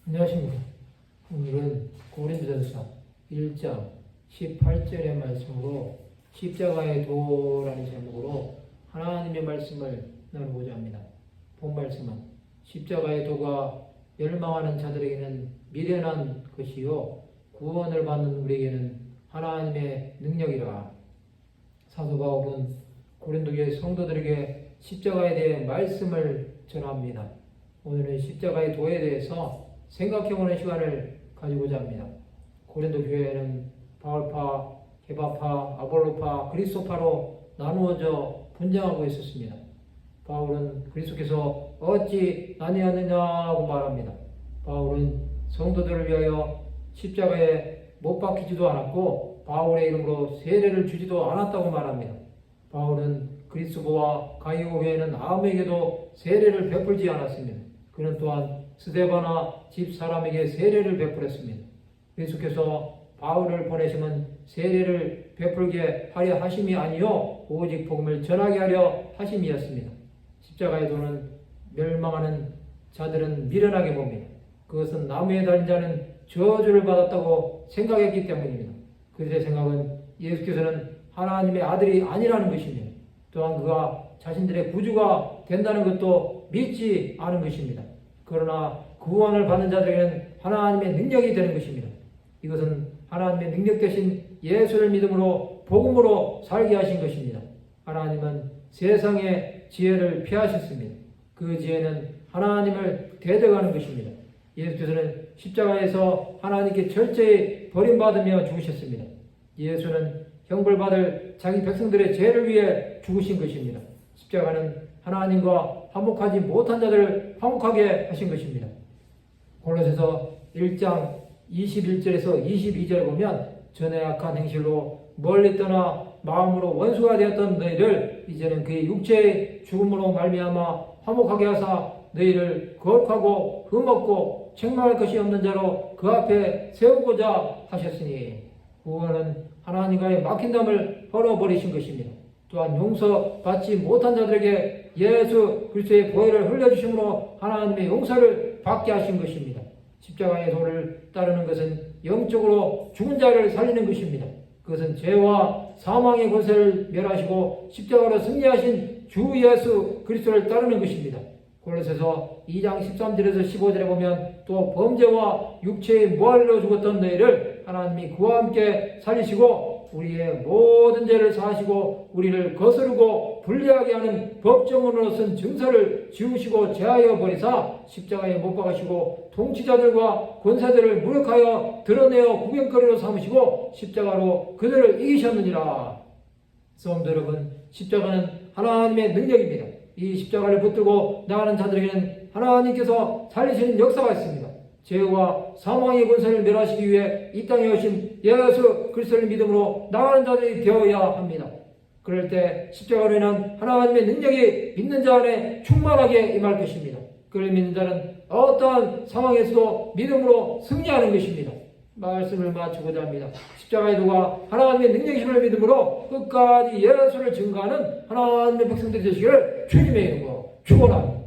안녕하십니까. 오늘은 고린도전서 1장 18절의 말씀으로 십자가의 도라는 제목으로 하나님의 말씀을 나누고자 합니다. 본 말씀은 십자가의 도가 멸망하는 자들에게는 미련한 것이요 구원을 받는 우리에게는 하나님의 능력이라. 사도 바울은 고린도 교회 성도들에게 십자가에 대해 말씀을 전합니다. 오늘은 십자가의 도에 대해서 생각해보는 시간을 가지고자 합니다. 고린도 교회는 바울파, 게바파, 아볼로파, 그리스도파로 나누어져 분쟁하고 있었습니다. 바울은 그리스도께서 어찌 나뉘었느냐고 말합니다. 바울은 성도들을 위하여 십자가에 못 박히지도 않았고 바울의 이름으로 세례를 주지도 않았다고 말합니다. 바울은 그리스도와 가이오 교회는 아무에게도 세례를 베풀지 않았습니다. 그는 또한 스데바나 집사람에게 세례를 베풀었습니다. 그리스도께서 바울을 보내심은 세례를 베풀게 하려 하심이 아니요 오직 복음을 전하게 하려 하심이었습니다. 십자가의 도는 멸망하는 자들은 미련하게 봅니다. 그것은 나무에 달린 자는 저주를 받았다고 생각했기 때문입니다. 그들의 생각은 예수께서는 하나님의 아들이 아니라는 것입니다. 또한 그가 자신들의 구주가 된다는 것도 믿지 않은 것입니다. 그러나 구원을 받는 자들에게는 하나님의 능력이 되는 것입니다. 이것은 하나님의 능력 대신 예수를 믿음으로 복음으로 살게 하신 것입니다. 하나님은 세상의 지혜를 피하셨습니다. 그 지혜는 하나님을 대적하는 것입니다. 예수께서는 십자가에서 하나님께 철저히 버림받으며 죽으셨습니다. 예수는 형벌받을 자기 백성들의 죄를 위해 죽으신 것입니다. 십자가는 하나님과 화목하지 못한 자들을 화목하게 하신 것입니다. 골로새서 1장 21절에서 22절에 보면 전에 악한 행실로 멀리 떠나 마음으로 원수가 되었던 너희를 이제는 그의 육체의 죽음으로 말미암아 화목하게 하사 너희를 거룩하고 흠없고 책망할 것이 없는 자로 그 앞에 세우고자 하셨으니 구원은 하나님과의 막힌담을 헐어버리신 것입니다. 또한 용서받지 못한 자들에게 예수 그리스도의 보혈을 흘려주심으로 하나님의 용서를 받게 하신 것입니다. 십자가의 도를 따르는 것은 영적으로 죽은 자를 살리는 것입니다. 그것은 죄와 사망의 권세를 멸하시고 십자가로 승리하신 주 예수 그리스도를 따르는 것입니다. 골로새서 2장 13절에서 15절에 보면 또 범죄와 육체의 모할로 죽었던 너희를 하나님이 그와 함께 살리시고 우리의 모든 죄를 사하시고 우리를 거스르고 불리하게 하는 법정으로 쓴 증서를 지우시고 제하여 버리사 십자가에 못 박으시고 통치자들과 권세들을 무력하여 드러내어 구경거리로 삼으시고 십자가로 그들을 이기셨느니라. 성도 여러분, 십자가는 하나님의 능력입니다. 이 십자가를 붙들고 나가는 자들에게는 하나님께서 살리시는 역사가 있습니다. 죄와 사망의 권세를 멸하시기 위해 이 땅에 오신 예수 그리스도를 믿음으로 나가는 자들이 되어야 합니다. 그럴 때 십자가로 인한 하나님의 능력이 믿는 자 안에 충만하게 임할 것입니다. 그를 믿는 자는 어떠한 상황에서도 믿음으로 승리하는 것입니다. 말씀을 마치고자 합니다. 십자가의 도가 하나님의 능력이심을 믿음으로 끝까지 예수를 증거하는 하나님의 백성들이 되시기를 주님의 이름으로 축원합니다.